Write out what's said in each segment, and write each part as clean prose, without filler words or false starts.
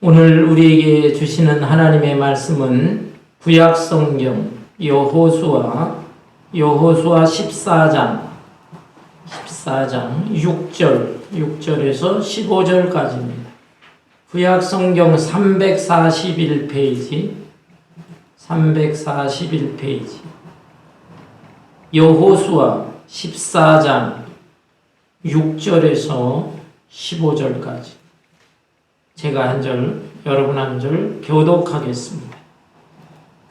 오늘 우리에게 주시는 하나님의 말씀은 구약성경 여호수아 14장 6절에서 15절까지입니다. 구약성경 341페이지 여호수아 14장 6절에서 15절까지 제가 한 절, 여러분 한 절 교독하겠습니다.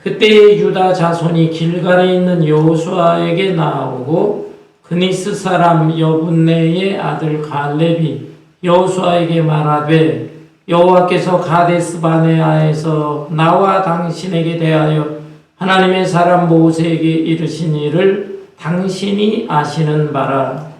그때의 유다 자손이 길갈에 있는 여호수아에게 나오고 그니스 사람 여분네의 아들 갈렙이 여호수아에게 말하되 여호와께서 가데스 바네아에서 나와 당신에게 대하여 하나님의 사람 모세에게 이르신 일을 당신이 아시는 바라.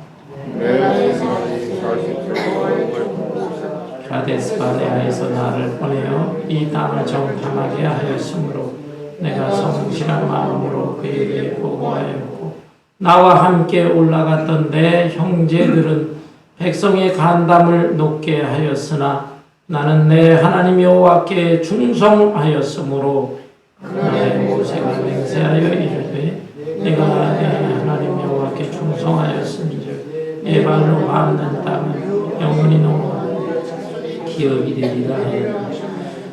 가데스 바네아에서 나를 보내어 이 땅을 정탐하게 하였으므로 내가 성실한 마음으로 그에게 보고하였고 나와 함께 올라갔던 내 형제들은 백성의 간담을 높게 하였으나 나는 내 하나님 여호와께 충성하였으므로 그날에 모세가 맹세하여 이르되 내가 내 하나님 여호와께 충성하였음인즉 내 발로 밟는 땅은 영원히 너무 기업이 되리라.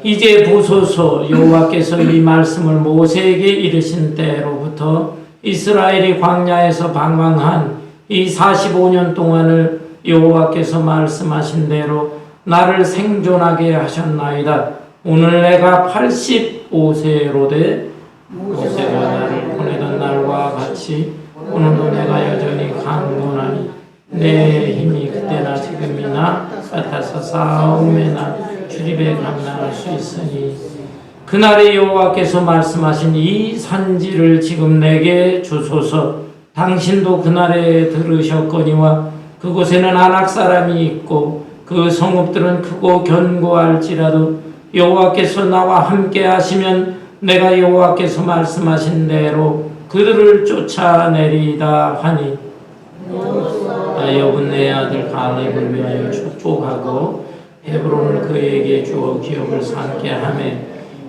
이제 보소서, 여호와께서 이 말씀을 모세에게 이르신 때로부터 이스라엘이 광야에서 방황한 이 45년 동안을 여호와께서 말씀하신 대로 나를 생존하게 하셨나이다. 오늘 내가 85세로되 모세가 나를 보내던 날과 같이 오늘도 내가 여전히 강건하니 내 힘이 그때나 지금이나 같아서 싸움에나 출입에 감당할 수 있으니 그날에 여호와께서 말씀하신 이 산지를 지금 내게 주소서. 당신도 그날에 들으셨거니와 그곳에는 아낙 사람이 있고 그 성읍들은 크고 견고할지라도 여호와께서 나와 함께 하시면 내가 여호와께서 말씀하신 대로 그들을 쫓아내리다 하니 여분네 아들 갈렙을 위하여 축복하고 헤브론을 그에게 주어 기업을 삼게 하며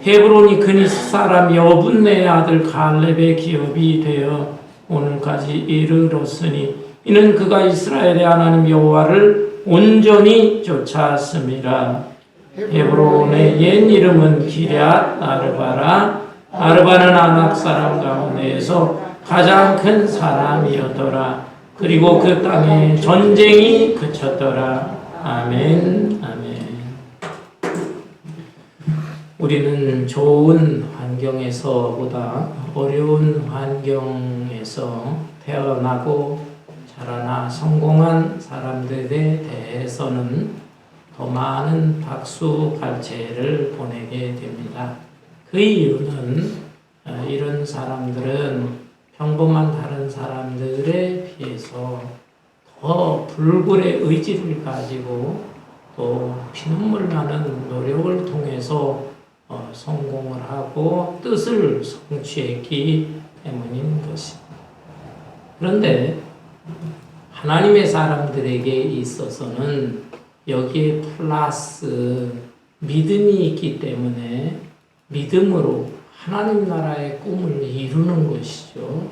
헤브론이 그니스 사람 여분네 아들 갈렙의 기업이 되어 오늘까지 이르렀으니 이는 그가 이스라엘의 하나님 여호와를 온전히 쫓았음이라. 헤브론의 옛 이름은 기럇 아르바라. 아르바는 아낙 사람 가운데에서 가장 큰 사람이었더라. 그리고 그 땅에 전쟁이 그쳤더라. 아멘. 아멘. 우리는 좋은 환경에서보다 어려운 환경에서 태어나고 자라나 성공한 사람들에 대해서는 더 많은 박수 갈채를 보내게 됩니다. 그 이유는 이런 사람들은 평범한 다른 사람들에 비해서 더 불굴의 의지를 가지고 또 피눈물 나는 노력을 통해서 성공을 하고 뜻을 성취했기 때문인 것입니다. 그런데 하나님의 사람들에게 있어서는 여기에 플러스 믿음이 있기 때문에 믿음으로 하나님 나라의 꿈을 이루는 것이죠.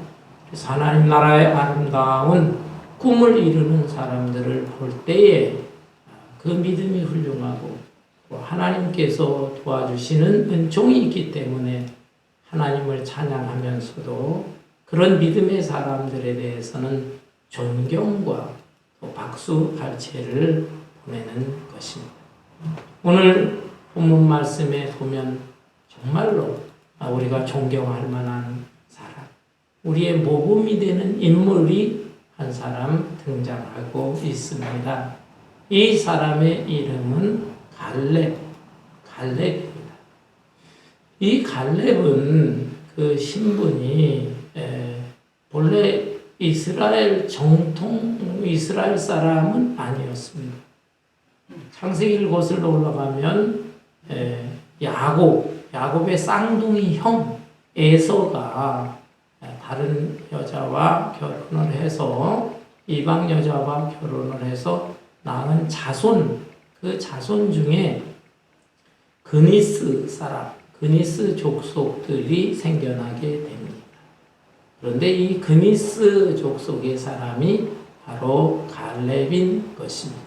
그래서 하나님 나라의 아름다운 꿈을 이루는 사람들을 볼 때에 그 믿음이 훌륭하고 또 하나님께서 도와주시는 은총이 있기 때문에 하나님을 찬양하면서도 그런 믿음의 사람들에 대해서는 존경과 또 박수 갈채를 보내는 것입니다. 오늘 본문 말씀에 보면 정말로 우리가 존경할 만한 사람, 우리의 모범이 되는 인물이 한 사람 등장하고 있습니다. 이 사람의 이름은 갈렙입니다. 이 갈렙은 그 신분이 본래 이스라엘 사람은 아니었습니다. 창세기를 거슬러 올라가면 야곱의 쌍둥이 형 에서가 다른 여자와 결혼을 해서 이방 여자와 결혼을 해서 낳은 자손, 그 자손 중에 그니스 사람, 그니스 족속들이 생겨나게 됩니다. 그런데 이 그니스 족속의 사람이 바로 갈렙인 것입니다.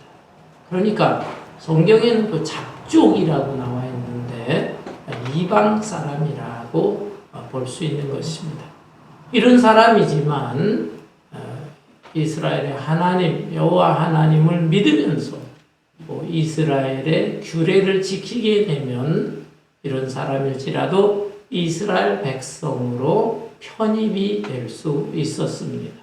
그러니까 성경에는 또 잡족이라고 나와 있는데 이방 사람이라고 볼 수 있는 것입니다. 이런 사람이지만 이스라엘의 하나님, 여호와 하나님을 믿으면서 이스라엘의 규례를 지키게 되면 이런 사람일지라도 이스라엘 백성으로 편입이 될 수 있었습니다.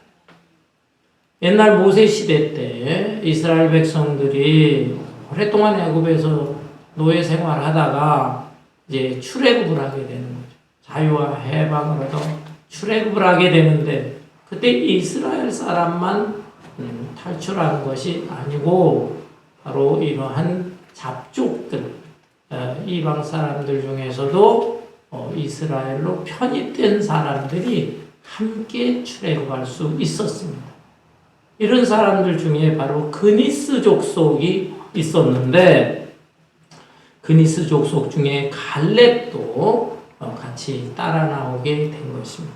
옛날 모세 시대 때 이스라엘 백성들이 오랫동안 애굽에서 노예 생활하다가 이제 출애굽을 하게 되는 거죠. 자유와 해방을 얻어 출애굽을 하게 되는데 그때 이스라엘 사람만 탈출하는 것이 아니고 바로 이러한 잡족들, 이방 사람들 중에서도 이스라엘로 편입된 사람들이 함께 출애굽할 수 있었습니다. 이런 사람들 중에 바로 그니스 족속이 있었는데 그니스 족속 중에 갈렙도 같이 따라 나오게 된 것입니다.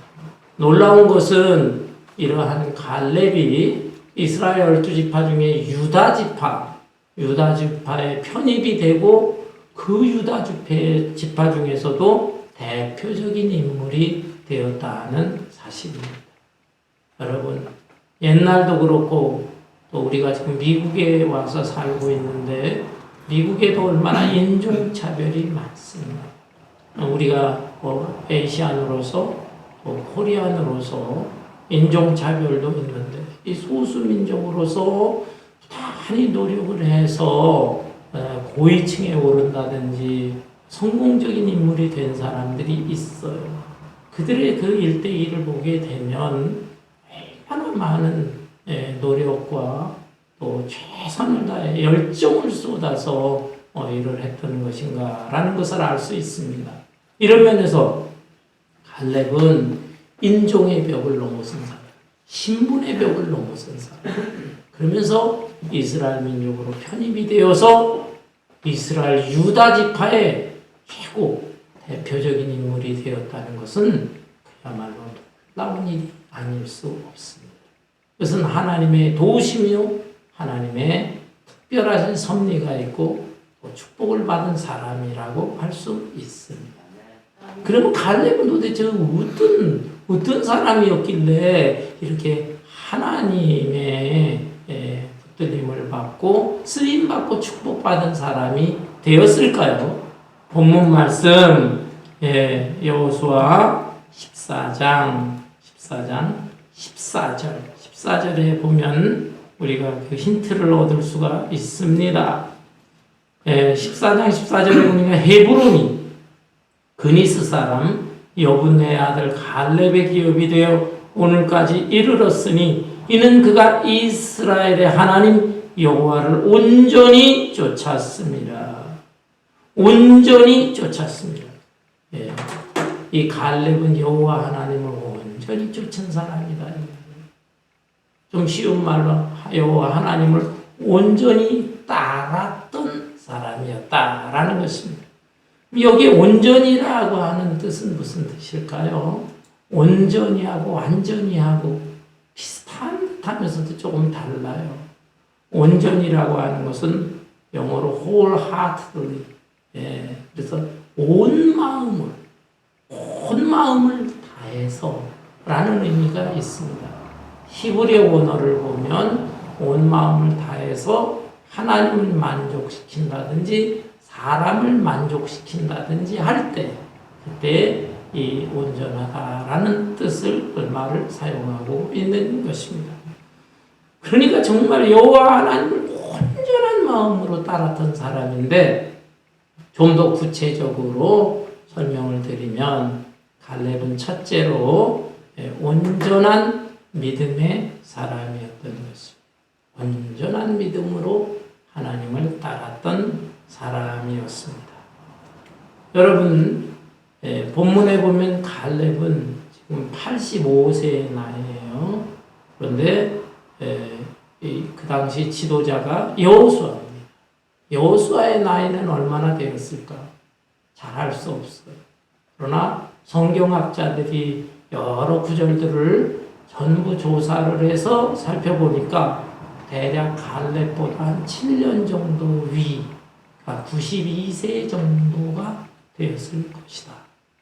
놀라운 것은 이러한 갈렙이 이스라엘 12지파 중에 유다 지파에 편입이 되고 그 유다 지파 중에서도 대표적인 인물이 되었다는 사실입니다. 여러분, 옛날도 그렇고 또 우리가 지금 미국에 와서 살고 있는데 미국에도 얼마나 인종차별이 많습니다. 우리가 에이시안으로서 코리안으로서 인종차별도 있는데 이 소수민족으로서 많이 노력을 해서 고위층에 오른다든지 성공적인 인물이 된 사람들이 있어요. 그들의 그 일대기를 보게 되면 얼마나 많은 노력과 또 최선을 다해 열정을 쏟아서 일을 했던 것인가라는 것을 알 수 있습니다. 이런 면에서 갈렙은 인종의 벽을 넘어선 사람, 신분의 벽을 넘어선 사람, 그러면서 이스라엘 민족으로 편입이 되어서 이스라엘 유다 지파의 최고 대표적인 인물이 되었다는 것은 그야말로 놀라운 일이 아닐 수 없습니다. 그것은 하나님의 도우심이요 하나님의 특별하신 섭리가 있고 또 축복을 받은 사람이라고 할 수 있습니다. 그러면 갈렙은 도대체 어떤 사람이었길래 이렇게 하나님의 붙들림을 받고 쓰임받고 축복받은 사람이 되었을까요? 본문 말씀 여호수아 14장 14절에 보면 우리가 그 힌트를 얻을 수가 있습니다. 14장 14절에 보니까 헤브론이 그니스 사람 여분의 아들 갈렙의 기업이 되어 오늘까지 이르렀으니 이는 그가 이스라엘의 하나님 여호와를 온전히 쫓았습니다. 온전히 쫓았습니다. 이 갈렙은 여호와 하나님을 온전히 쫓은 사람이다. 좀 쉬운 말로 여호와 하나님을 온전히 따랐던 사람이었다라는 것입니다. 여기 온전이라고 하는 뜻은 무슨 뜻일까요? 온전히 하고 완전히 하고 비슷한 듯하면서도 조금 달라요. 온전이라고 하는 것은 영어로 wholeheartedly, 그래서 온 마음을 다해서 라는 의미가 있습니다. 히브리어 원어를 보면 온 마음을 다해서 하나님을 만족시킨다든지 사람을 만족시킨다든지 할 때 그때 이 온전하다라는 말을 사용하고 있는 것입니다. 그러니까 정말 여호와 하나님을 온전한 마음으로 따랐던 사람인데 좀 더 구체적으로 설명을 드리면 갈렙은 첫째로 온전한 믿음의 사람이었던 것입니다. 온전한 믿음으로 하나님을 따랐던 사람이었습니다. 여러분, 본문에 보면 갈렙은 지금 85세의 나이에요. 그런데 그 당시 지도자가 여호수아입니다. 여호수아의 나이는 얼마나 되었을까? 잘 알 수 없어요. 그러나 성경학자들이 여러 구절들을 전부 조사를 해서 살펴보니까 대략 갈렙보다 한 7년 정도 위, 92세 정도가 되었을 것이다.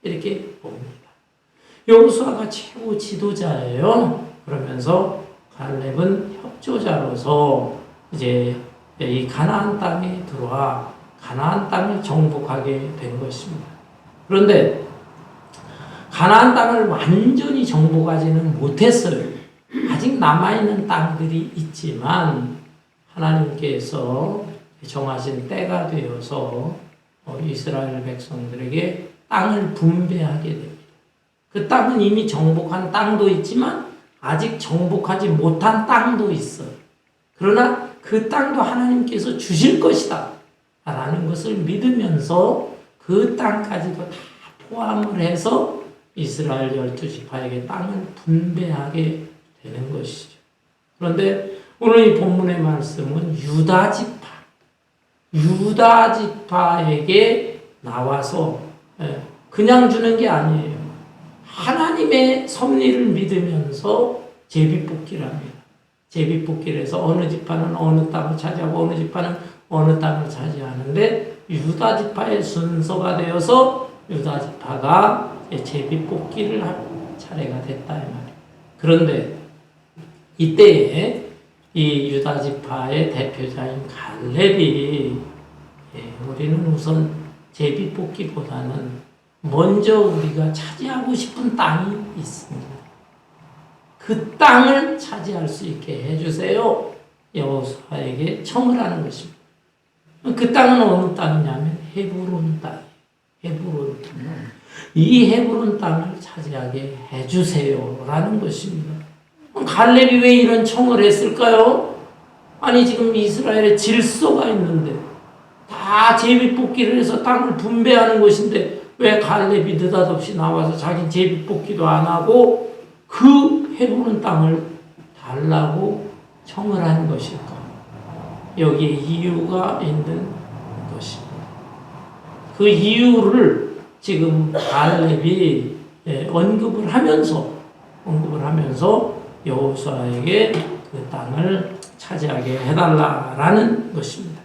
이렇게 봅니다. 여호수아가 최고 지도자예요. 그러면서 갈렙은 협조자로서 이제 이 가나안 땅에 들어와 가나안 땅을 정복하게 된 것입니다. 그런데 가나안 땅을 완전히 정복하지는 못했어요. 아직 남아있는 땅들이 있지만 하나님께서 정하신 때가 되어서 이스라엘 백성들에게 땅을 분배하게 됩니다. 그 땅은 이미 정복한 땅도 있지만 아직 정복하지 못한 땅도 있어요. 그러나 그 땅도 하나님께서 주실 것이다 라는 것을 믿으면서 그 땅까지도 다 포함을 해서 이스라엘 12지파에게 땅을 분배하게 되는 것이죠. 그런데 오늘 이 본문의 말씀은 유다 지파에게 나와서 그냥 주는 게 아니에요. 하나님의 섭리를 믿으면서 제비뽑기를 합니다. 제비뽑기를 해서 어느 지파는 어느 땅을 차지하고 어느 지파는 어느 땅을 차지하는데 유다 지파의 순서가 되어서 유다 지파가 제비뽑기를 할 차례가 됐다 이 말이에요. 그런데 이때에 이 유다 지파의 대표자인 갈렙이 우리는 우선 제비뽑기보다는 먼저 우리가 차지하고 싶은 땅이 있습니다. 그 땅을 차지할 수 있게 해주세요. 여호수아에게 청을 하는 것입니다. 그 땅은 어느 땅이냐면 헤브론 땅이에요. 헤브론 땅. 이 헤브론 땅을 차지하게 해주세요. 라는 것입니다. 갈렙이 왜 이런 청을 했을까요? 아니 지금 이스라엘에 질서가 있는데 다 제비뽑기를 해서 땅을 분배하는 것인데 왜 갈렙이 느닷없이 나와서 자기 제비뽑기도 안 하고 그 헤브론 땅을 달라고 청을 한 것일까? 여기에 이유가 있는 것입니다. 그 이유를 지금 갈렙이 언급을 하면서 여호수아에게 그 땅을 차지하게 해달라라는 것입니다.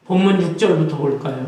본문 6절부터 볼까요?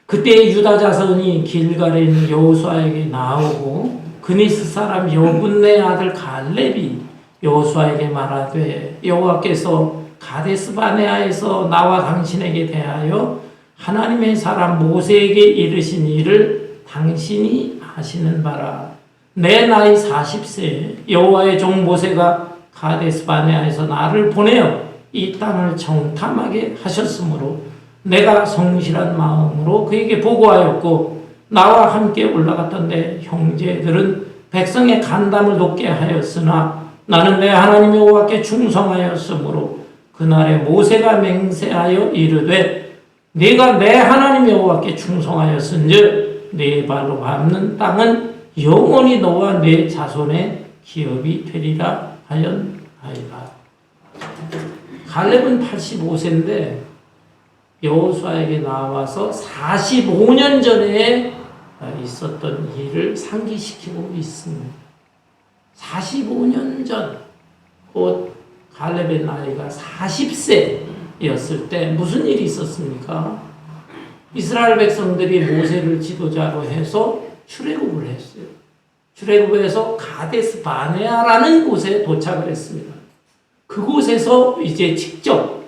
그때 유다 자손이 길갈에 있는 여호수아에게 나오고 그니스 사람 여분네 아들 갈렙이 여호수아에게 말하되 여호와께서 가데스 바네아에서 나와 당신에게 대하여 하나님의 사람 모세에게 이르신 일을 당신이 아시는 바라. 내 나이 40세 여호와의 종 모세가 가데스 바네아에서 나를 보내어 이 땅을 정탐하게 하셨으므로 내가 성실한 마음으로 그에게 보고하였고 나와 함께 올라갔던 내 형제들은 백성의 간담을 높게 하였으나 나는 내 하나님 여호와께 충성하였으므로 그날에 모세가 맹세하여 이르되 네가 내 하나님 여호와께 충성하였은즉 네 발로 밟는 땅은 영원히 너와 네 자손의 기업이 되리라 하였나이다. 갈렙은 85세인데 여호수아에게 나와서 45년 전에 있었던 일을 상기시키고 있습니다. 45년 전, 곧 갈렙의 나이가 40세였을 때 무슨 일이 있었습니까? 이스라엘 백성들이 모세를 지도자로 해서 출애굽을 했어요. 출애굽해서 가데스 바네아라는 곳에 도착을 했습니다. 그곳에서 이제 직접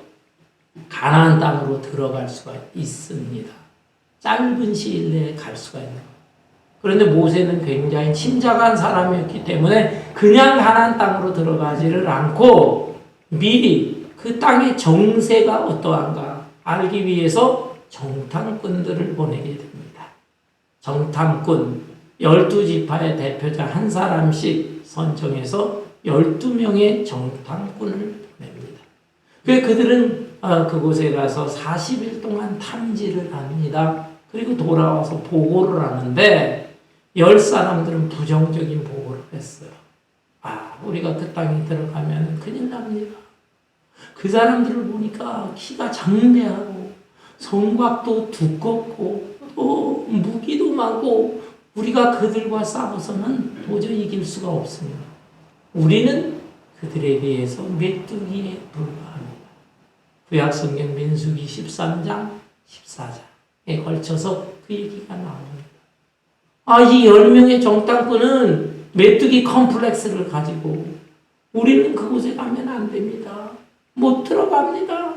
가나안 땅으로 들어갈 수가 있습니다. 짧은 시일 내에 갈 수가 있는 거예요. 그런데 모세는 굉장히 침착한 사람이었기 때문에 그냥 가나안 땅으로 들어가지를 않고 미리 그 땅의 정세가 어떠한가 알기 위해서 정탐꾼들을 보내게 됩니다. 정탐꾼 12지파의 대표자 한 사람씩 선정해서 12명의 정탐꾼을 보냅니다. 그들은 그곳에 가서 40일 동안 탐지를 합니다. 그리고 돌아와서 보고를 하는데 10사람들은 부정적인 보고를 했어요. 우리가 그 땅에 들어가면 큰일 납니다. 그 사람들을 보니까 키가 장대하고 성곽도 두껍고 무기도 많고 우리가 그들과 싸워서는 도저히 이길 수가 없습니다. 우리는 그들에 비해서 메뚜기에 불과합니다. 구약성경 민수기 13장, 14장에 걸쳐서 그 얘기가 나옵니다. 이 10명의 정탐꾼은 메뚜기 컴플렉스를 가지고 우리는 그곳에 가면 안 됩니다. 못 들어갑니다.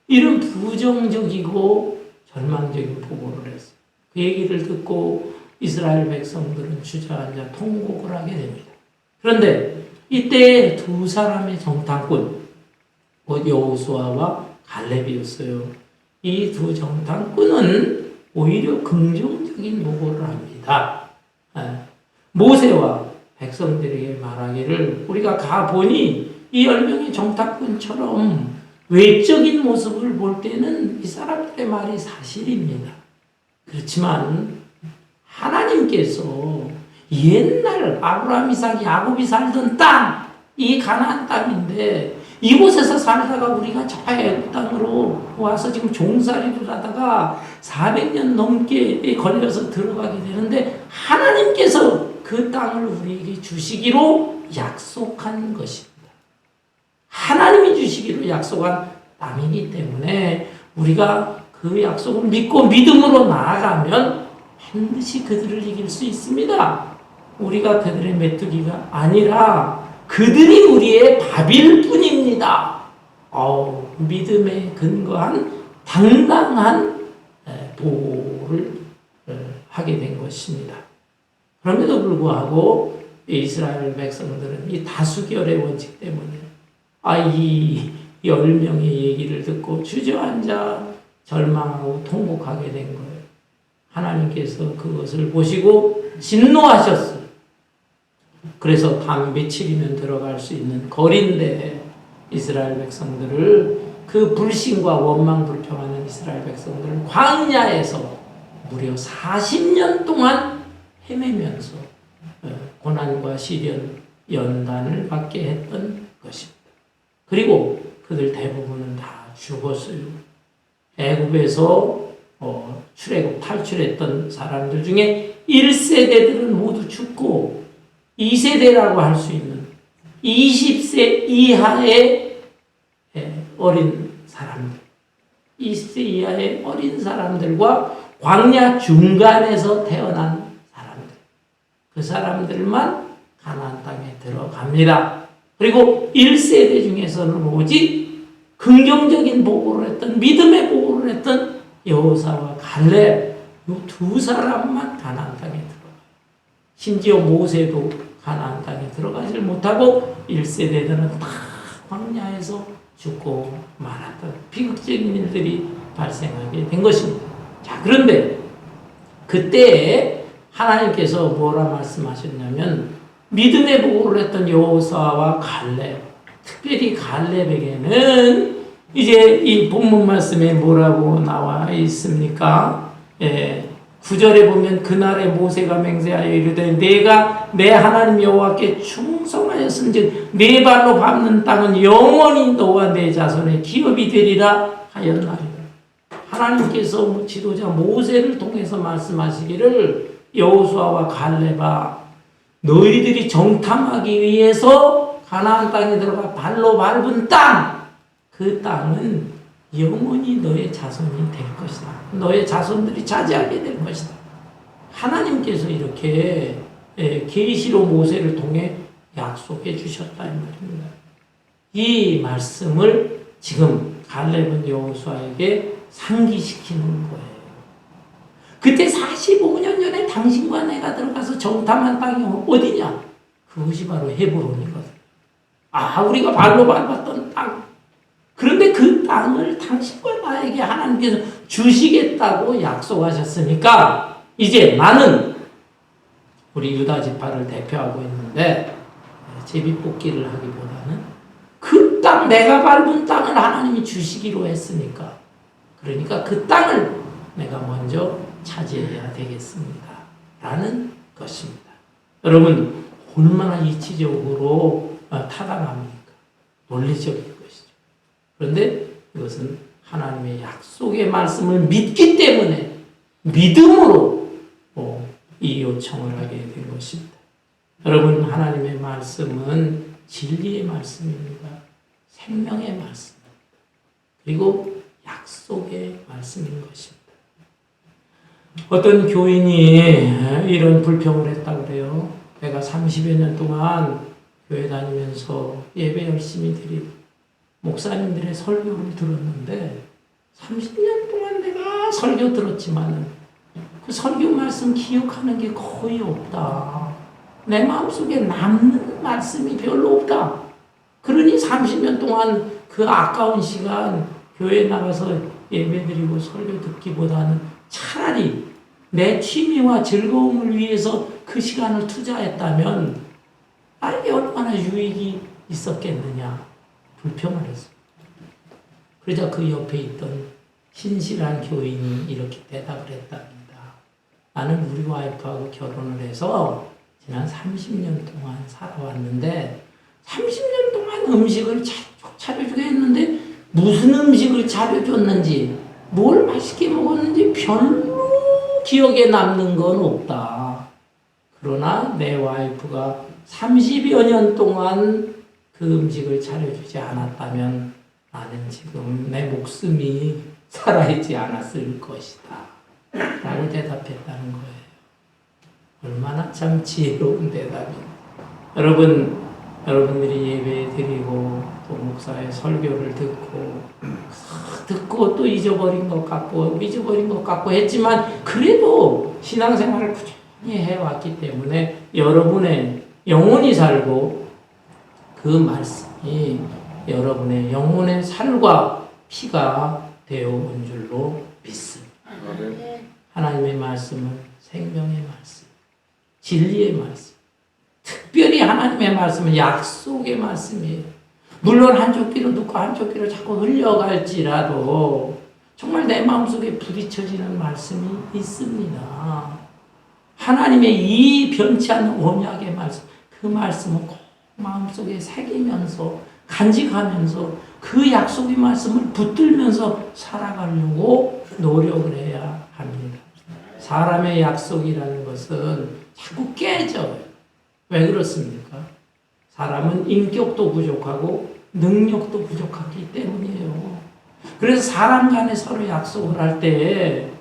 이런 부정적이고 절망적인 보고를 했어요. 그 얘기를 듣고 이스라엘 백성들은 주저앉아 통곡을 하게 됩니다. 그런데 이때 두 사람의 정탐꾼, 여호수아와 갈렙이었어요. 이 두 정탐꾼은 오히려 긍정적인 보고를 합니다. 모세와 백성들에게 말하기를 우리가 가보니 이 10명의 정탐꾼처럼 외적인 모습을 볼 때는 이 사람들의 말이 사실입니다. 그렇지만 하나님께서 옛날 아브라함, 이삭, 야곱이 살던 땅, 이 가나안 땅인데 이곳에서 살다가 우리가 저 애굽 땅으로 와서 지금 종살이를 하다가 400년 넘게 걸려서 들어가게 되는데 하나님께서 그 땅을 우리에게 주시기로 약속한 것입니다. 하나님이 주시기로 약속한 땅이기 때문에 우리가 그 약속을 믿고 믿음으로 나아가면 반드시 그들을 이길 수 있습니다. 우리가 그들의 메뚜기가 아니라 그들이 우리의 밥일 뿐입니다. 믿음에 근거한 당당한 보호를 하게 된 것입니다. 그럼에도 불구하고 이스라엘 백성들은 이 다수결의 원칙 때문에 이 10명의 얘기를 듣고 주저앉아 절망하고 통곡하게 된 거예요. 하나님께서 그것을 보시고 진노하셨어요. 그래서 밤 며칠이면 들어갈 수 있는 거리인데 이스라엘 백성들을 그 불신과 원망 불평하는 이스라엘 백성들을 광야에서 무려 40년 동안 헤매면서 고난과 시련, 연단을 받게 했던 것입니다. 그리고 그들 대부분은 다 죽었어요. 애굽에서 출애굽 탈출했던 사람들 중에 1세대들은 모두 죽고 2세대라고 할 수 있는 20세 이하의 어린 사람들, 20세 이하의 어린 사람들과 광야 중간에서 태어난 사람들, 그 사람들만 가나안 땅에 들어갑니다. 그리고 1세대 중에서는 오직 긍정적인 보고를 했던, 믿음의 보고를 했던 여호사와 갈렙, 이 두 사람만 가나안 땅에 들어가요. 심지어 모세도 가나안 땅에 들어가질 못하고 1세대들은 다 광야에서 죽고 말았던 비극적인 일들이 발생하게 된 것입니다. 자, 그런데 그때 하나님께서 뭐라 말씀하셨냐면 믿음의 보고를 했던 여호수아와 갈렙, 특별히 갈렙에게는 이제 이 본문 말씀에 뭐라고 나와 있습니까? 9절에 보면 그날에 모세가 맹세하여 이르되 내가 내 하나님 여호와께 충성하였은즉 네 발로 밟는 땅은 영원히 너와 내 자손의 기업이 되리라 하였나이다. 하나님께서 지도자 모세를 통해서 말씀하시기를 여호수아와 갈렙아, 너희들이 정탐하기 위해서 가나안 땅에 들어가 발로 밟은 땅, 그 땅은 영원히 너의 자손이 될 것이다. 너의 자손들이 차지하게 될 것이다. 하나님께서 이렇게 계시로 모세를 통해 약속해 주셨다 이 말입니다. 이 말씀을 지금 갈렙은 여호수아에게 상기시키는 거예요. 그때 45년 전에 당신과 내가 들어가서 정탐한 땅이 어디냐? 그것이 바로 헤브론이거든. 우리가 발로 밟았던 땅. 그런데 그 땅을 당신과 나에게 하나님께서 주시겠다고 약속하셨으니까 이제 나는 우리 유다 지파를 대표하고 있는데 제비뽑기를 하기보다는 그 땅, 내가 밟은 땅을 하나님이 주시기로 했으니까 그러니까 그 땅을 내가 먼저 차지해야 되겠습니다. 라는 것입니다. 여러분, 얼마나 이치적으로 타당합니까? 논리적인 것이죠. 그런데 이것은 하나님의 약속의 말씀을 믿기 때문에 믿음으로 이 요청을 하게 된 것입니다. 여러분, 하나님의 말씀은 진리의 말씀입니다. 생명의 말씀입니다. 그리고 약속의 말씀인 것입니다. 어떤 교인이 이런 불평을 했다고 그래요. 내가 30여 년 동안 교회 다니면서 예배 열심히 드리고 목사님들의 설교를 들었는데 30년 동안 내가 설교 들었지만은 그 설교 말씀 기억하는 게 거의 없다. 내 마음속에 남는 말씀이 별로 없다. 그러니 30년 동안 그 아까운 시간 교회에 나가서 예배드리고 설교 듣기보다는 차라리 내 취미와 즐거움을 위해서 그 시간을 투자했다면 이게 얼마나 유익이 있었겠느냐 불평을 했습니다. 그러자 그 옆에 있던 신실한 교인이 이렇게 대답을 했답니다. 나는 우리 와이프하고 결혼을 해서 지난 30년 동안 살아왔는데 30년 동안 음식을 차려주게 했는데 무슨 음식을 차려줬는지 뭘 맛있게 먹었는지 별로 기억에 남는 건 없다. 그러나 내 와이프가 30여 년 동안 그 음식을 차려주지 않았다면 나는 지금 내 목숨이 살아있지 않았을 것이다. 라고 대답했다는 거예요. 얼마나 참 지혜로운 대답입니다. 여러분들이 예배 드리고 또 목사의 설교를 듣고 또 잊어버린 것 같고 했지만 그래도 신앙생활을 꾸준히 해왔기 때문에 여러분의 영혼이 살고 그 말씀이 여러분의 영혼의 살과 피가 되어온 줄로 믿습니다. 하나님의 말씀은 생명의 말씀, 진리의 말씀, 특별히 하나님의 말씀은 약속의 말씀이에요. 물론 한쪽 귀로 듣고 한쪽 귀로 자꾸 흘려갈지라도 정말 내 마음속에 부딪혀지는 말씀이 있습니다. 하나님의 이 변치 않는 언약의 말씀, 그 말씀을 꼭 마음속에 새기면서 간직하면서 그 약속의 말씀을 붙들면서 살아가려고 노력을 해야 합니다. 사람의 약속이라는 것은 자꾸 깨져요. 왜 그렇습니까? 사람은 인격도 부족하고 능력도 부족하기 때문이에요. 그래서 사람 간에 서로 약속을 할 때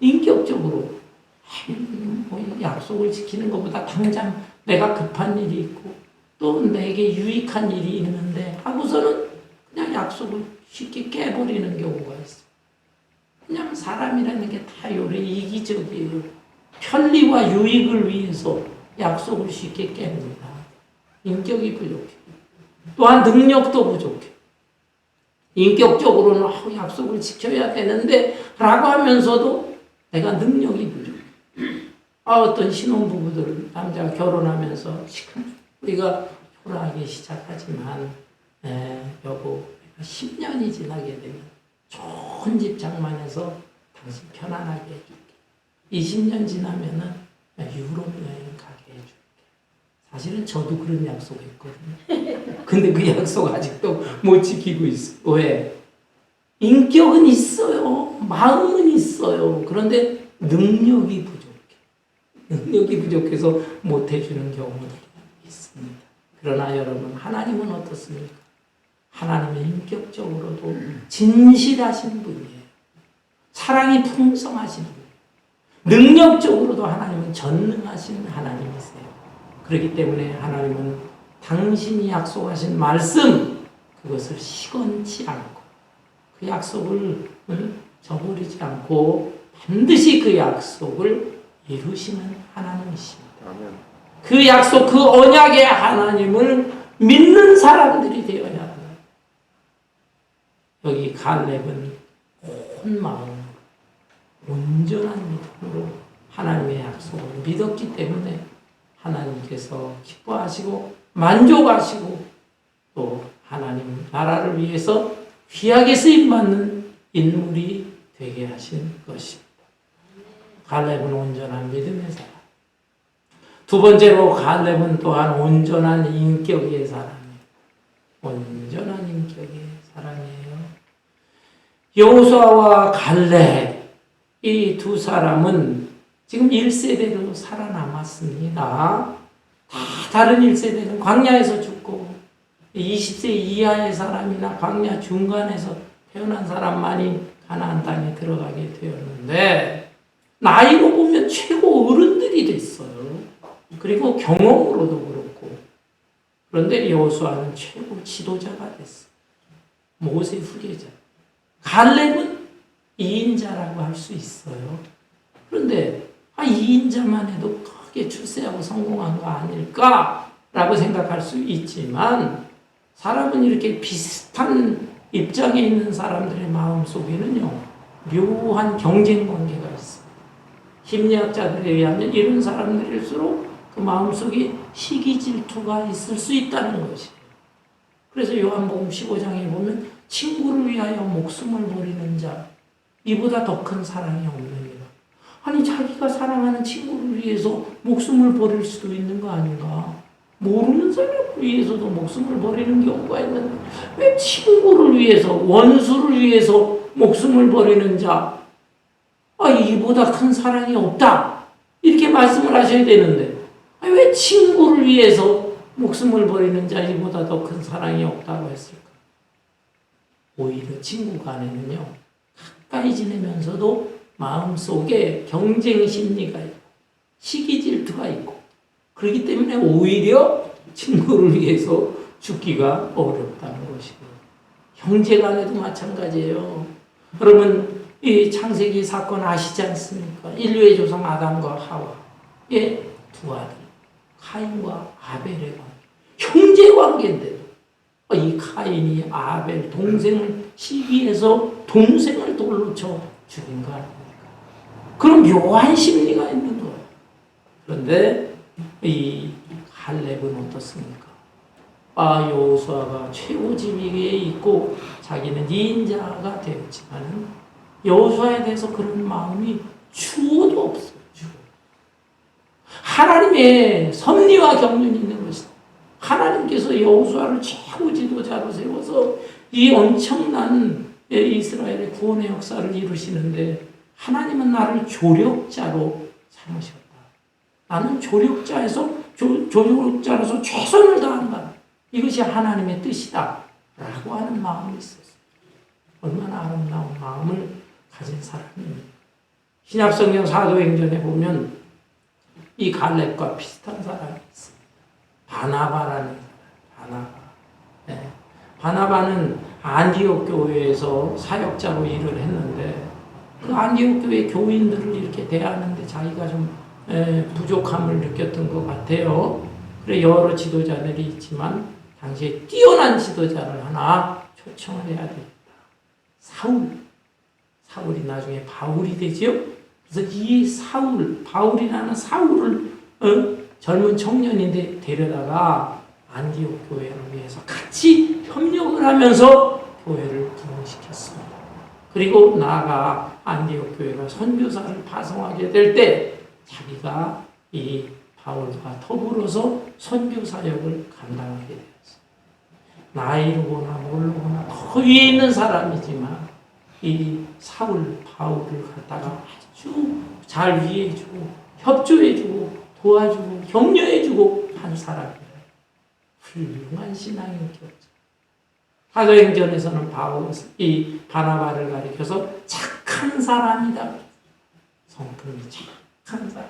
인격적으로 약속을 지키는 것보다 당장 내가 급한 일이 있고 또 내게 유익한 일이 있는데 하고서는 그냥 약속을 쉽게 깨버리는 경우가 있어요. 그냥 사람이라는 게 다 요래 이기적이에요. 편리와 유익을 위해서 약속을 쉽게 깹니다. 인격이 부족해. 또한 능력도 부족해. 인격적으로는 약속을 지켜야 되는데 라고 하면서도 내가 능력이 부족해. 어떤 신혼부부들 남자가 결혼하면서 우리가 초라하게 시작하지만 여보 10년이 지나게 되면 좋은 집 장만해서 당신 편안하게 해줄게. 20년 지나면은 유럽 여행 가게 해줄게. 사실은 저도 그런 약속했거든요. 근데 그 약속 아직도 못 지키고 있어요. 왜? 인격은 있어요. 마음은 있어요. 그런데 능력이 부족해. 능력이 부족해서 못 해주는 경우들이 있습니다. 그러나 여러분, 하나님은 어떻습니까? 하나님은 인격적으로도 진실하신 분이에요. 사랑이 풍성하신 분. 능력적으로도 하나님은 전능하신 하나님이세요. 그렇기 때문에 하나님은 당신이 약속하신 말씀, 그것을 시건치 않고 그 약속을 저버리지 않고 반드시 그 약속을 이루시는 하나님이십니다. 그 약속, 그 언약의 하나님을 믿는 사람들이 되어야 합니다. 여기 갈렙은 온 마음, 온전한 믿음으로 하나님의 약속을 믿었기 때문에 하나님께서 기뻐하시고 만족하시고 또 하나님 나라를 위해서 귀하게 쓰임받는 인물이 되게 하신 것입니다. 갈렙은 온전한 믿음의 사람. 두 번째로 갈렙은 또한 온전한 인격의 사람이에요. 온전한 인격의 사람이에요. 여호수아와 갈렙 이 두 사람은 지금 1세대로 살아남았습니다. 다 다른 1세대는 광야에서 죽고 20세 이하의 사람이나 광야 중간에서 태어난 사람만이 가나안 땅에 들어가게 되었는데 나이로 보면 최고 어른들이 됐어요. 그리고 경험으로도 그렇고. 그런데 여호수아는 최고 지도자가 됐어요. 모세 후계자. 갈렙은 2인자라고 할 수 있어요. 그런데 2인자만 해도 크게 출세하고 성공한 거 아닐까라고 생각할 수 있지만 사람은 이렇게 비슷한 입장에 있는 사람들의 마음 속에는요 묘한 경쟁 관계가 있어요. 심리학자들에 의하면 이런 사람들일수록 그 마음속에 시기 질투가 있을 수 있다는 것이에요. 그래서 요한복음 15장에 보면 친구를 위하여 목숨을 버리는 자 이보다 더 큰 사랑이 없느니라. 아니 자기가 사랑하는 친구를 위해서 목숨을 버릴 수도 있는 거 아닌가. 모르는 사람을 위해서도 목숨을 버리는 경우가 있는데 왜 친구를 위해서 원수를 위해서 목숨을 버리는 자 이보다 큰 사랑이 없다 이렇게 말씀을 하셔야 되는데 왜 친구를 위해서 목숨을 버리는 자 이보다 더 큰 사랑이 없다고 했을까? 오히려 친구 간에는요 가까이 지내면서도 마음속에 경쟁 심리가 있고 시기 질투가 있고 그렇기 때문에 오히려 친구를 위해서 죽기가 어렵다는 것이고 형제 간에도 마찬가지예요. 여러분 이 창세기 사건 아시지 않습니까? 인류의 조상 아담과 하와의 두 아들 카인과 아벨의 관계 형제 관계인데도 이 카인이 아벨 동생을 시기해서 동생을 돌로 쳐 죽인 거 아닙니까? 그런 묘한 심리가 있는 거예요. 그런데 이 갈렙은 어떻습니까? 여호수아가 최고 지위에 있고 자기는 2인자가 되었지만 여호수아에 대해서 그런 마음이 추호도 없어요. 하나님의 섭리와 경륜이 있는 것이다. 하나님께서 여호수아를 최고 지도자로 세워서 이 엄청난 이스라엘의 구원의 역사를 이루시는데 하나님은 나를 조력자로 삼으셨다. 나는 조력자로서 최선을 다한다. 이것이 하나님의 뜻이다. 라고 하는 마음이 있었어요. 얼마나 아름다운 마음을 가진 사람입니다. 신약성경 사도행전에 보면 이 갈렙과 비슷한 사람이 있어요. 바나바라는 사람. 바나바는 안디옥 교회에서 사역자로 일을 했는데 그 안디옥 교회 교인들을 이렇게 대하는데 자기가 좀 부족함을 느꼈던 것 같아요. 그래 여러 지도자들이 있지만 당시에 뛰어난 지도자를 하나 초청을 해야 되겠다. 사울이 나중에 바울이 되지요. 그래서 이 바울이라는 사울을 젊은 청년인데 데려다가 안디옥 교회를 위해서 같이 협력을 하면서 교회를 부흥시켰습니다. 그리고 나아가 안디옥 교회가 선교사를 파송하게 될 때 자기가 이 바울과 더불어서 선교 사역을 감당하게 되었어요. 나이로거나 모르거나 더 위에 있는 사람이지만 이 바울을 갖다가 아주 잘 위해주고 협조해주고 도와주고 격려해주고 한 사람이에요. 훌륭한 신앙인격자. 사도행전에서는 이 바나바를 가리켜서 착한 사람이다. 성품이 착한 사람.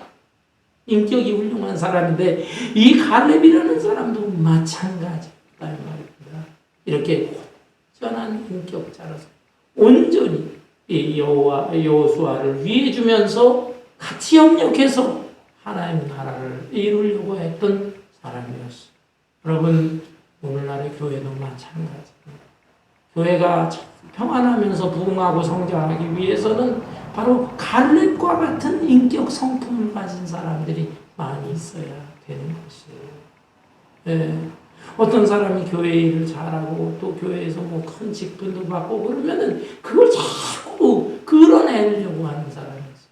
인격이 훌륭한 사람인데 이 갈렙이라는 사람도 마찬가지다 이 말입니다. 이렇게 온전한 인격자라서 온전히 이 여호수아를 위해주면서 같이 협력해서 하나님 나라를 이루려고 했던 사람이었어요. 여러분 오늘날의 교회도 마찬가지입니다. 교회가 평안하면서 부흥하고 성장하기 위해서는 바로 갈렙과 같은 인격 성품을 가진 사람들이 많이 있어야 되는 것이에요. 어떤 사람이 교회 일을 잘하고 또 교회에서 뭐 큰 직분도 받고 그러면은 그걸 자꾸 끌어내려고 하는 사람이 있어요.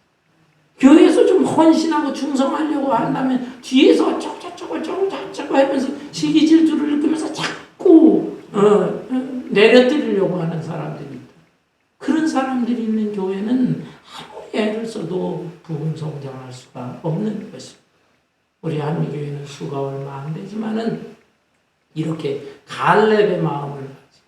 교회에서 좀 헌신하고 충성하려고 한다면 뒤에서 저거 하면서 시기 질투를 느끼면서 자꾸 내려뜨리려고 하는 사람들이 있다. 그런 사람들이 있는 교회는 아무리 애를 있어도 부흥 성장할 수가 없는 것입니다. 우리 한미교회는 수가 얼마 안 되지만은 이렇게 갈렙의 마음을 가지고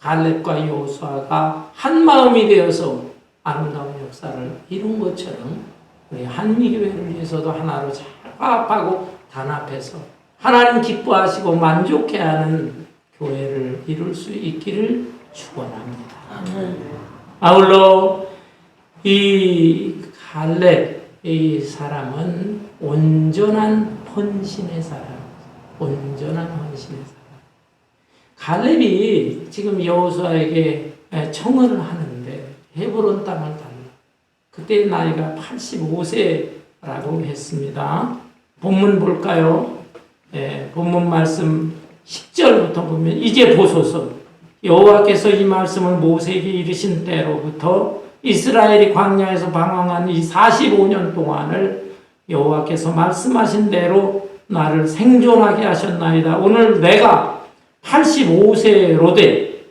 갈렙과 여호수아가 한 마음이 되어서 아름다운 역사를 이룬 것처럼 우리 한미교회를 위해서도 하나로 잘 화합하고 단합해서 하나님 기뻐하시고 만족해하는 교회를 이룰 수 있기를 축원합니다. 아울러 이 갈렙 이 사람은 온전한 헌신의 사람, 온전한 헌신의 사람. 갈렙이 지금 여호수아에게 청을 하는데 헤브론 땅을 달라. 그때 나이가 85세라고 했습니다. 본문 볼까요? 본문 말씀 10절부터 보면 이제 보소서 여호와께서 이 말씀을 모세에게 이르신 때로부터 이스라엘이 광야에서 방황한 이 45년 동안을 여호와께서 말씀하신 대로 나를 생존하게 하셨나이다. 오늘 내가 85세로 돼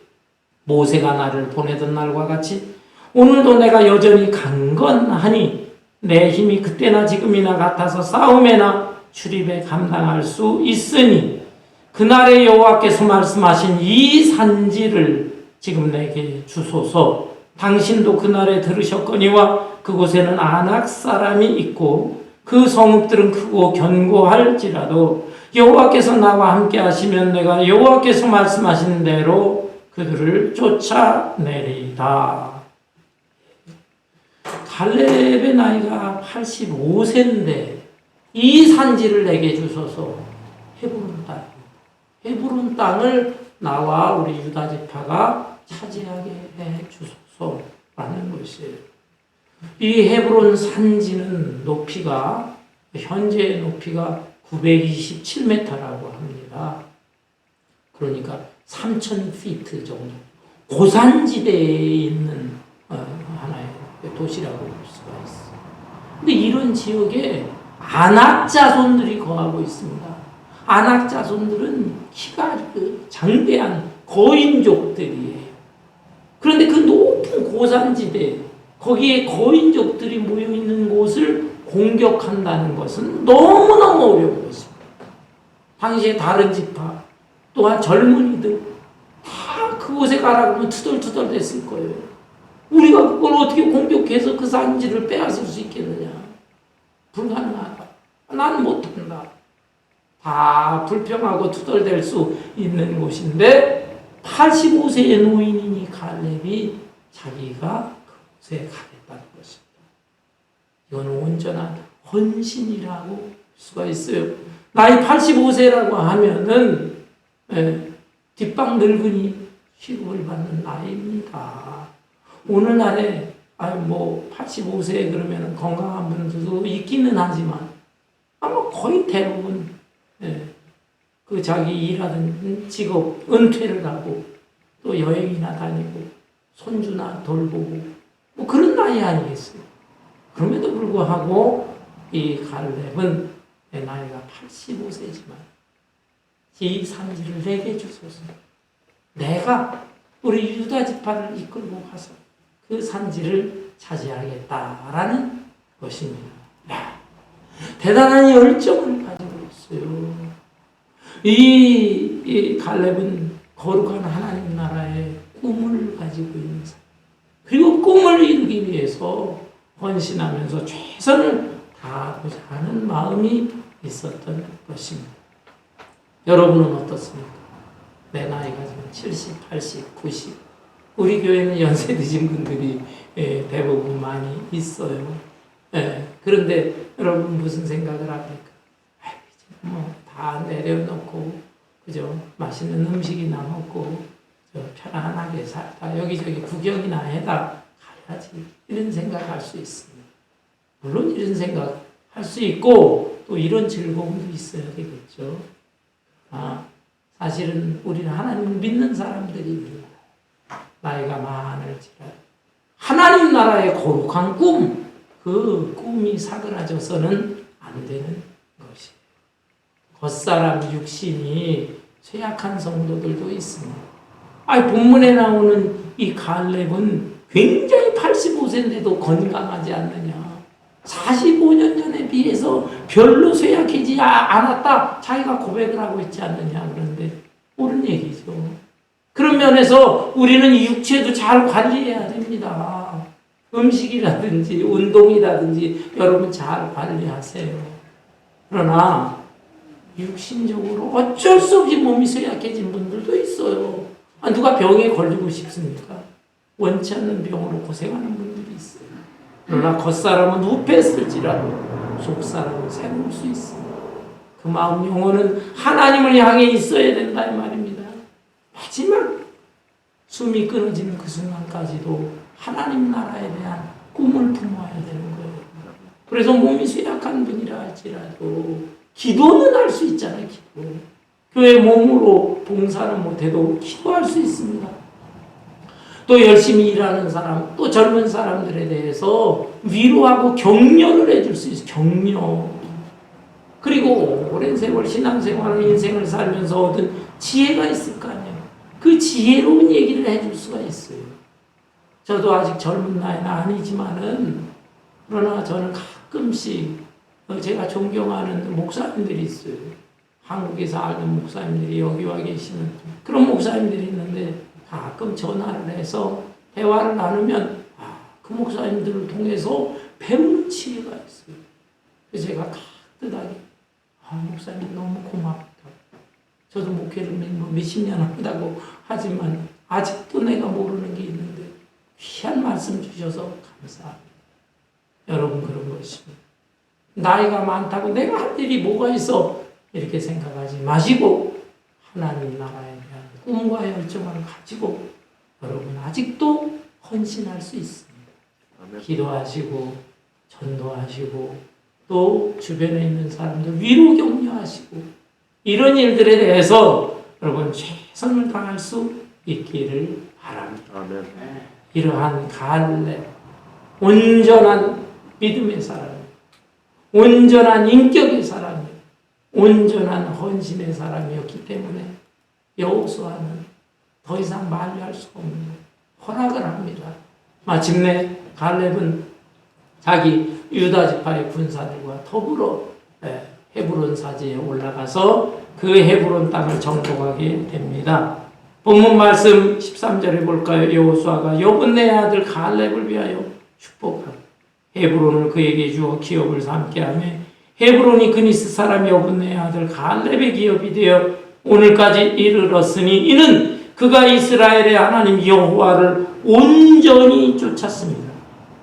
모세가 나를 보내던 날과 같이 오늘도 내가 여전히 강건하니 내 힘이 그때나 지금이나 같아서 싸움에나 출입에 감당할 수 있으니 그날에 여호와께서 말씀하신 이 산지를 지금 내게 주소서. 당신도 그날에 들으셨거니와 그곳에는 아낙 사람이 있고 그 성읍들은 크고 견고할지라도 여호와께서 나와 함께 하시면 내가 여호와께서 말씀하신 대로 그들을 쫓아내리다. 갈렙의 나이가 85세인데 이 산지를 내게 주소서. 헤브론 땅. 헤브론 땅을 나와 우리 유다 지파가 차지하게 해 주소서라는 것이에요. 이 헤브론 산지는 높이가 현재의 높이가 927m라고 합니다. 그러니까 3,000피트 정도. 고산지대에 있는 하나의 도시라고 볼 수가 있어요. 근데 이런 지역에 아낙 자손들이 거하고 있습니다. 아낙 자손들은 키가 장대한 거인족들이에요. 그런데 그 높은 고산지대, 거기에 거인족들이 모여있는 곳을 공격한다는 것은 너무너무 어려운 것입니다. 당시에 다른 지파, 또한 젊은이들 다 그곳에 가라고 하면 투덜투덜 됐을 거예요. 우리가 그걸 어떻게 공격해서 그 산지를 빼앗을 수 있겠느냐. 불가능하다. 나는 못한다. 다 불평하고 투덜댈 수 있는 곳인데 85세의 노인이니 갈렙이 자기가 그곳에 가겠다는 것입니다. 이건 온전한 헌신이라고 볼 수가 있어요. 나이 85세라고 하면은 뒷방 늙은이 취급을 받는 나이입니다. 오늘날에 85세 그러면 건강한 분들도 있기는 하지만 아마 거의 대부분 그 자기 일하던 직업 은퇴를 하고 또 여행이나 다니고 손주나 돌보고 뭐 그런 나이 아니겠어요. 그럼에도 불구하고 이 갈렙은 내 나이가 85세지만 이 산지를 내게 주소서. 내가 우리 유다 지파를 이끌고 가서 그 산지를 차지하겠다라는 것입니다. 대단한 열정을 가지고 있어요. 이 갈렙은 거룩한 하나님 나라의 꿈을 가지고 있는 사람. 그리고 꿈을 이루기 위해서 헌신하면서 최선을 다하고자 하는 마음이 있었던 것입니다. 여러분은 어떻습니까? 내 나이가 지금 70, 80, 90. 우리 교회는 연세 드신 분들이 대부분 많이 있어요. 그런데 여러분 무슨 생각을 합니까? 다 내려놓고 그죠? 맛있는 음식이나 먹고 편안하게 살다 여기저기 구경이나 해다 가야지 이런 생각할 수 있습니다. 물론 이런 생각할 수 있고 또 이런 즐거움도 있어야 되겠죠. 사실은 우리는 하나님을 믿는 사람들입니다. 나이가 많을지라도 하나님 나라의 거룩한 꿈, 그 꿈이 사그라져서는 안 되는 것이에요. 겉사람 육신이 쇠약한 성도들도 있습니다. 본문에 나오는 이 갈렙은 굉장히 85세인데도 건강하지 않느냐. 45년 전에 비해서 별로 쇠약해지지 않았다. 자기가 고백을 하고 있지 않느냐. 그런데 옳은 얘기죠. 그런 면에서 우리는 육체도 잘 관리해야 됩니다. 음식이라든지 운동이라든지 여러분 잘 관리하세요. 그러나 육신적으로 어쩔 수 없이 몸이 쇠약해진 분들도 있어요. 누가 병에 걸리고 싶습니까? 원치 않는 병으로 고생하는 분들이 있어요. 그러나 겉사람은 우패했을지라도 속사람은 새로울 수 있습니다. 그 마음 영혼은 하나님을 향해 있어야 된다 이 말입니다. 마지막 숨이 끊어지는 그 순간까지도 하나님 나라에 대한 꿈을 품어야 되는 거예요. 그래서 몸이 쇠약한 분이라 할지라도 기도는 할 수 있잖아요. 기도. 교회 몸으로 봉사는 못해도 기도할 수 있습니다. 또 열심히 일하는 사람, 또 젊은 사람들에 대해서 위로하고 격려를 해줄 수 있어요. 격려. 그리고 오랜 세월 신앙생활을 인생을 살면서 얻은 지혜가 있을 거 아니에요. 그 지혜로운 얘기를 해줄 수가 있어요. 저도 아직 젊은 나이는 아니지만은 그러나 저는 가끔씩 제가 존경하는 목사님들이 있어요. 한국에서 알던 목사님들이 여기 와 계시는 그런 목사님들이 있는데 가끔 전화를 해서 대화를 나누면 그 목사님들을 통해서 배우는 지혜가 있어요. 그래서 제가 따뜻하게 목사님 너무 고맙다. 저도 목회를 몇십 년 한다고 하지만 아직도 내가 모르는 게 있는데 귀한 말씀 주셔서 감사합니다. 여러분 그런 것입니다. 나이가 많다고 내가 할 일이 뭐가 있어 이렇게 생각하지 마시고 하나님 나라에 대한 꿈과 열정을 가지고 여러분 아직도 헌신할 수 있습니다. 기도하시고 전도하시고 또 주변에 있는 사람들 위로 격려하시고 이런 일들에 대해서 여러분 최선을 다할 수 있기를 바랍니다. 아멘. 이러한 갈렙 온전한 믿음의 사람, 온전한 인격의 사람, 온전한 헌신의 사람이었기 때문에 여호수아는 더 이상 만류할 수가 없는 허락을 합니다. 마침내 갈렙은 자기 유다 지파의 군사들과 더불어 헤브론 사지에 올라가서 그 헤브론 땅을 정복하게 됩니다. 본문 말씀 13절에 볼까요? 여호수아가 여분네 아들 갈렙을 위하여 축복하고 헤브론을 그에게 주어 기업을 삼게 하며 헤브론이 그니스 사람 여분네 아들 갈렙의 기업이 되어 오늘까지 이르렀으니 이는 그가 이스라엘의 하나님 여호와를 온전히 쫓았습니다.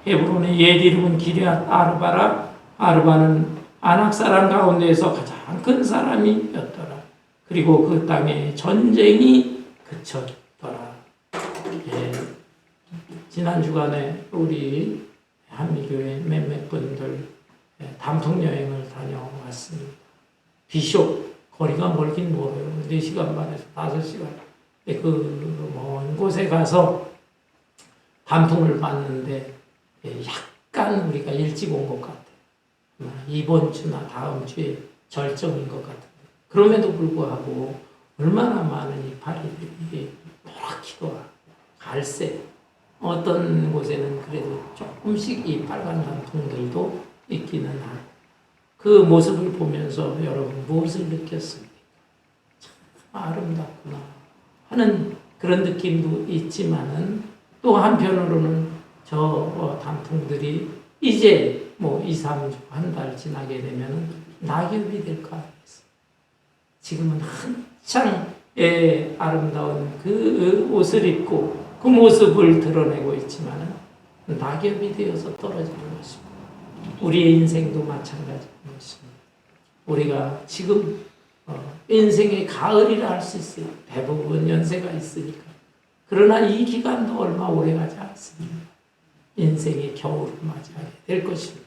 헤브론의 옛 이름은 기럇 아르바라. 아르바는 아낙 사람 가운데에서 가장 큰 사람이었더라. 그리고 그 땅에 전쟁이 그쳤더라. 지난 주간에 우리 한미교회 몇몇 분들 단풍 여행을 다녀왔습니다. 비숍 거리가 멀긴 멀어요. 4시간 반에서 5시간. 그 먼 곳에 가서 단풍을 봤는데 약간 우리가 일찍 온 것 같아요. 이번 주나 다음 주에 절정인 것 같은데 그럼에도 불구하고 얼마나 많은 이파리들이 노랗기도 하고 갈색 어떤 곳에는 그래도 조금씩 이 빨간 단풍들도 있기는 하고 그 모습을 보면서 여러분 무엇을 느꼈습니까? 참 아름답구나 하는 그런 느낌도 있지만은 또 한편으로는 저 단풍들이 이제 2, 3주, 한 달 지나게 되면 낙엽이 될까 하겠어요. 지금은 한창 아름다운 그 옷을 입고 그 모습을 드러내고 있지만 낙엽이 되어서 떨어지는 것입니다. 우리의 인생도 마찬가지인 것입니다. 우리가 지금 인생의 가을이라 할 수 있어요. 대부분 연세가 있으니까. 그러나 이 기간도 얼마 오래 가지 않습니다. 인생의 겨울을 맞이하게 될 것입니다.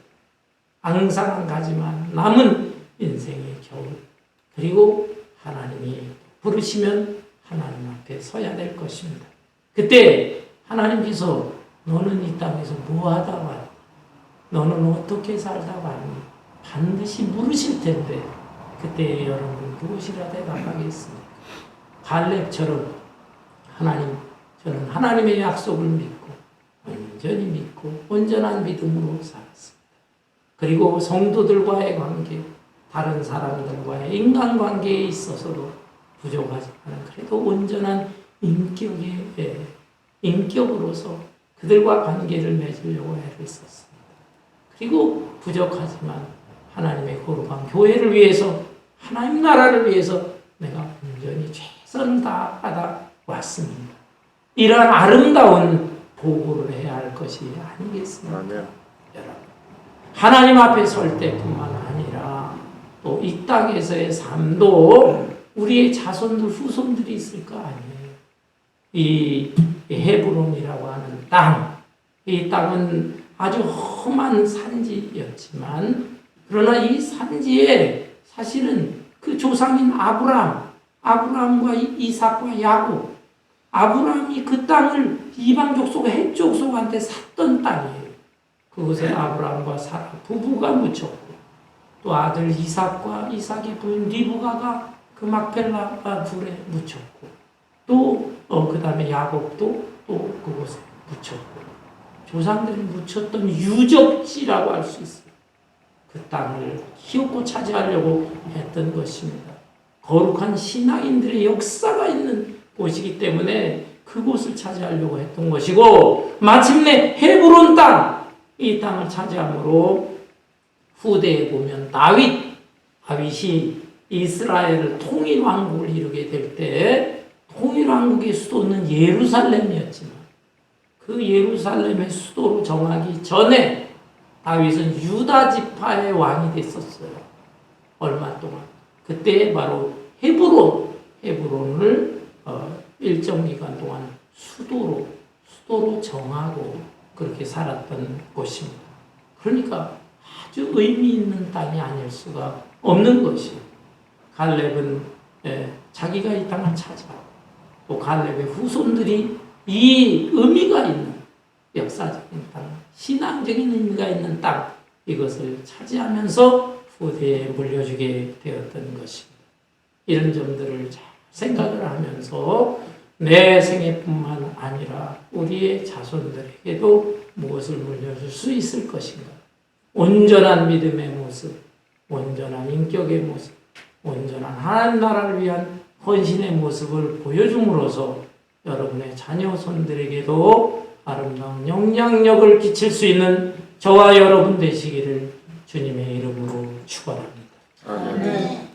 앙상한 가지만 남은 인생의 겨울. 그리고 하나님이 부르시면 하나님 앞에 서야 될 것입니다. 그때 하나님께서 너는 이 땅에서 뭐 하다 왔니? 너는 어떻게 살다 왔니? 반드시 물으실 텐데 그때 여러분 무엇이라 대답하겠습니까? 갈렙처럼 저는 하나님의 약속을 믿고 온전히 믿고 온전한 믿음으로 살았습니다. 그리고 성도들과의 관계, 다른 사람들과의 인간관계에 있어서도 부족하지만 그래도 온전한 인격으로서 그들과 관계를 맺으려고 애를 썼습니다. 그리고 부족하지만 하나님의 거룩한 교회를 위해서, 하나님 나라를 위해서 내가 온전히 최선을 다하다 왔습니다. 이러한 아름다운 보고를 해야 할 것이 아니겠습니까? 여러분, 하나님 앞에 설 때뿐만 아니라 또 이 땅에서의 삶도 우리의 자손들, 후손들이 있을 거 아니에요. 이 헤브론이라고 하는 땅, 이 땅은 아주 험한 산지였지만 그러나 이 산지에 사실은 그 조상인 아브라함과 이삭과 야곱, 아브라함이 그 땅을 이방 족속, 헷 족속한테 샀던 땅이에요. 그곳에 아브라함과 사라 부부가 묻혔고 또 아들 이삭의 부인 리브가가 그 막펠라 불에 묻혔고 또 그 다음에 야곱도 또 그곳에 묻혔고 조상들이 묻혔던 유적지라고 할 수 있어요. 그 땅을 키우고 차지하려고 했던 것입니다. 거룩한 신앙인들의 역사가 있는 곳이기 때문에 그곳을 차지하려고 했던 것이고 마침내 헤브론 땅, 이 땅을 차지함으로 후대에 보면 다윗이 이스라엘을 통일왕국을 이루게 될 때 통일왕국의 수도는 예루살렘이었지만 그 예루살렘의 수도로 정하기 전에 다윗은 유다 지파의 왕이 됐었어요. 얼마 동안. 그때 바로 헤브론을 일정 기간 동안 수도로 정하고 그렇게 살았던 곳입니다. 그러니까 아주 의미 있는 땅이 아닐 수가 없는 것이에요. 갈렙은 자기가 이 땅을 차지하고 또 갈렙의 후손들이 이 의미가 있는 역사적인 땅, 신앙적인 의미가 있는 땅, 이것을 차지하면서 후대에 물려주게 되었던 것입니다. 이런 점들을 잘 생각을 하면서 내 생애뿐만 아니라 우리의 자손들에게도 무엇을 물려줄 수 있을 것인가? 온전한 믿음의 모습, 온전한 인격의 모습, 온전한 하나님 나라를 위한 헌신의 모습을 보여줌으로써 여러분의 자녀손들에게도 아름다운 영향력을 끼칠 수 있는 저와 여러분 되시기를 주님의 이름으로 축원합니다. 아멘.